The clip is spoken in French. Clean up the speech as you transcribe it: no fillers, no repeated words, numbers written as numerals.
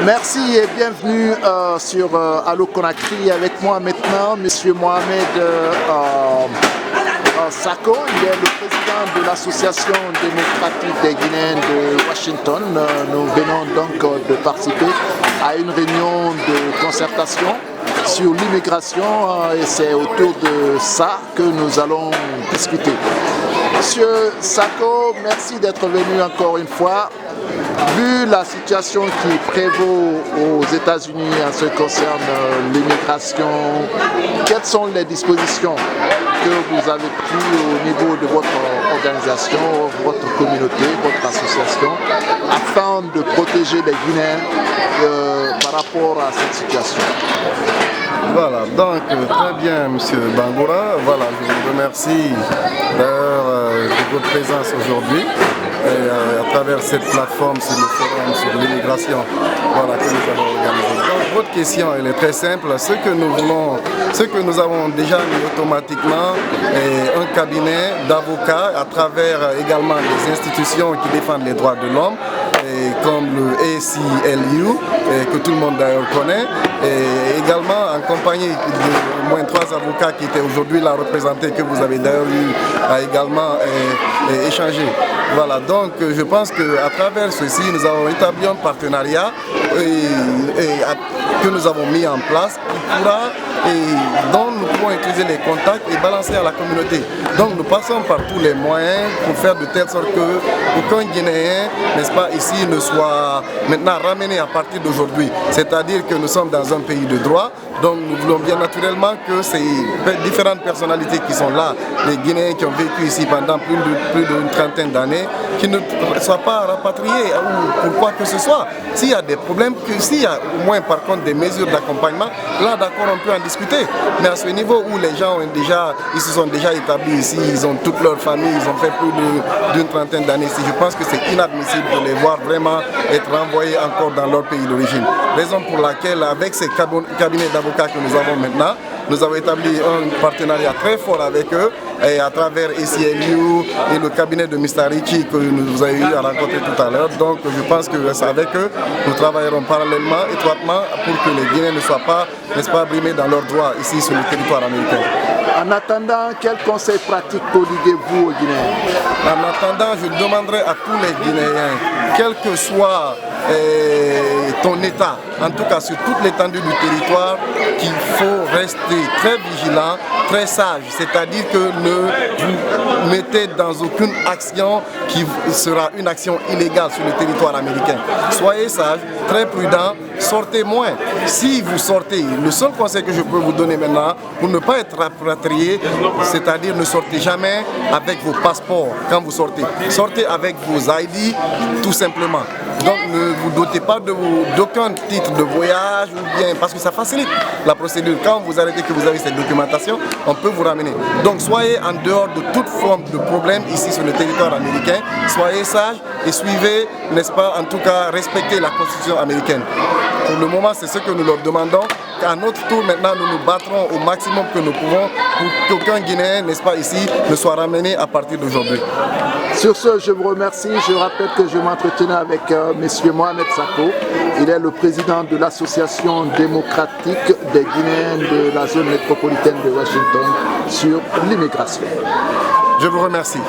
Merci et bienvenue sur Allo Conakry. Avec moi maintenant, M. Mohamed Sako. Il est le président de l'Association démocratique des Guinéens de Washington. Nous venons donc de participer à une réunion de concertation sur l'immigration et c'est autour de ça que nous allons discuter. Monsieur Sako, merci d'être venu encore une fois. Vu la situation qui prévaut aux États-Unis en ce qui concerne l'immigration, quelles sont les dispositions que vous avez prises au niveau de votre organisation, votre communauté, votre association, afin de protéger les Guinéens par rapport à cette situation? Voilà, donc très bien Monsieur Bangoura, voilà, je vous remercie de votre présence aujourd'hui à travers cette plateforme sur le forum sur l'immigration voilà, que nous avons organisé. Donc votre question elle est très simple, ce que nous voulons, ce que nous avons déjà mis automatiquement est un cabinet d'avocats à travers également des institutions qui défendent les droits de l'homme comme le ACLU, que tout le monde d'ailleurs connaît, et également en compagnie de moins 3 avocats qui étaient aujourd'hui là représentés, que vous avez d'ailleurs eu à également échanger. Voilà, donc je pense qu'à travers ceci, nous avons établi un partenariat que nous avons mis en place qui pourra et dont nous pouvons utiliser les contacts et balancer à la communauté. Donc nous passons par tous les moyens pour faire de telle sorte que aucun Guinéen, n'est-ce pas, ici ne soit maintenant ramené à partir d'aujourd'hui. C'est-à-dire que nous sommes dans un pays de droit, donc nous voulons bien naturellement que ces différentes personnalités qui sont là, les Guinéens qui ont vécu ici pendant plus d'une trentaine d'années, qui ne soient pas rapatriés ou pour quoi que ce soit. S'il y a des problèmes, s'il y a au moins par contre des mesures d'accompagnement, là d'accord on peut en discuter. Mais à ce niveau où les gens ils se sont déjà établis ici, ils ont toute leur famille, ils ont fait plus d'une trentaine d'années ici, je pense que c'est inadmissible de les voir vraiment être renvoyés encore dans leur pays d'origine. Raison pour laquelle avec ces cabinets d'avocats que nous avons maintenant, nous avons établi un partenariat très fort avec eux et à travers ACLU et le cabinet de Mr. Richie que nous avons eu à rencontrer tout à l'heure. Donc je pense que c'est avec eux, nous travaillerons parallèlement, étroitement pour que les Guinéens ne soient pas, n'est-ce pas, brimés dans leurs droits ici sur le territoire américain. En attendant, quels conseils pratiques prodiguez-vous aux Guinéens? En attendant, je demanderai à tous les Guinéens, quel que soit ton état, en tout cas sur toute l'étendue du territoire, qu'il faut rester très vigilant, très sage, c'est-à-dire que ne vous mettez dans aucune action qui sera une action illégale sur le territoire américain. Soyez sage, très prudent, sortez moins. Si vous sortez, le seul conseil que je peux vous donner maintenant, pour ne pas être rapatrié, c'est-à-dire ne sortez jamais avec vos passeports quand vous sortez. Sortez avec vos ID, tout simplement. Donc ne vous dotez pas d'aucun titre de voyage ou bien parce que ça facilite la procédure. Quand vous arrêtez que vous avez cette documentation, on peut vous ramener. Donc soyez en dehors de toute forme de problème ici sur le territoire américain. Soyez sages et suivez, n'est-ce pas, en tout cas respectez la Constitution américaine. Pour le moment, c'est ce que nous leur demandons. À notre tour, maintenant, nous nous battrons au maximum que nous pouvons pour qu'aucun Guinéen, n'est-ce pas, ici, ne soit ramené à partir d'aujourd'hui. Sur ce, je vous remercie. Je rappelle que je m'entretenais avec M. Mohamed Sako. Il est le président de l'Association démocratique des Guinéens de la zone métropolitaine de Washington sur l'immigration. Je vous remercie.